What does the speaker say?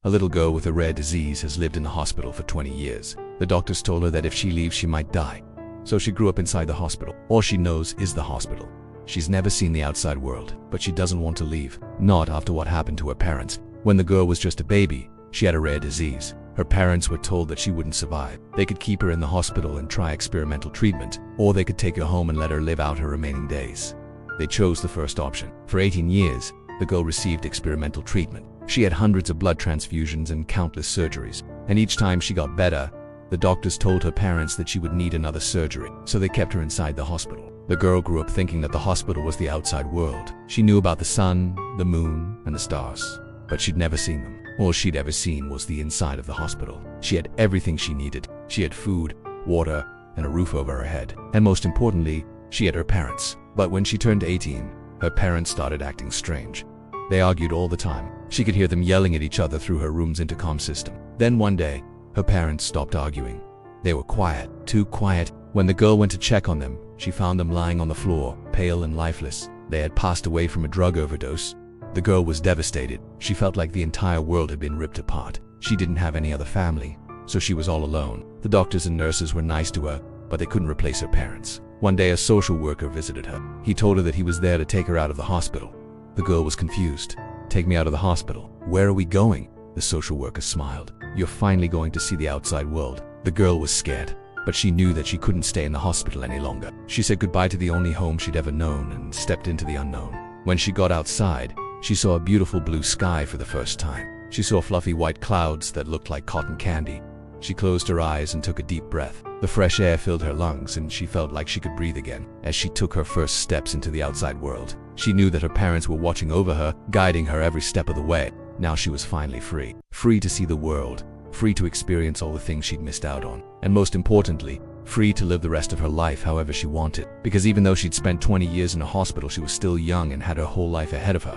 A little girl with a rare disease has lived in the hospital for 20 years. The doctors told her that if she leaves, she might die. So she grew up inside the hospital. All she knows is the hospital. She's never seen the outside world, but she doesn't want to leave. Not after what happened to her parents. When the girl was just a baby, she had a rare disease. Her parents were told that she wouldn't survive. They could keep her in the hospital and try experimental treatment, or they could take her home and let her live out her remaining days. They chose the first option. For 18 years, the girl received experimental treatment. She had hundreds of blood transfusions and countless surgeries, and each time she got better, the doctors told her parents that she would need another surgery, so they kept her inside the hospital. The girl grew up thinking that the hospital was the outside world. She knew about the sun, the moon, and the stars, but she'd never seen them. All she'd ever seen was the inside of the hospital. She had everything she needed. She had food, water, and a roof over her head. And most importantly, she had her parents. But when she turned 18, her parents started acting strange. They argued all the time. She could hear them yelling at each other through her room's intercom system. Then one day, her parents stopped arguing. They were quiet, too quiet. When the girl went to check on them, she found them lying on the floor, pale and lifeless. They had passed away from a drug overdose. The girl was devastated. She felt like the entire world had been ripped apart. She didn't have any other family, so she was all alone. The doctors and nurses were nice to her, but they couldn't replace her parents. One day a social worker visited her. He told her that he was there to take her out of the hospital. The girl was confused. "Take me out of the hospital. Where are we going?" The social worker smiled. "You're finally going to see the outside world." The girl was scared, but she knew that she couldn't stay in the hospital any longer. She said goodbye to the only home she'd ever known and stepped into the unknown. When she got outside, she saw a beautiful blue sky for the first time. She saw fluffy white clouds that looked like cotton candy. She closed her eyes and took a deep breath. The fresh air filled her lungs and she felt like she could breathe again. As she took her first steps into the outside world, she knew that her parents were watching over her, guiding her every step of the way. Now she was finally free. Free to see the world. Free to experience all the things she'd missed out on. And most importantly, free to live the rest of her life however she wanted. Because even though she'd spent 20 years in a hospital, she was still young and had her whole life ahead of her.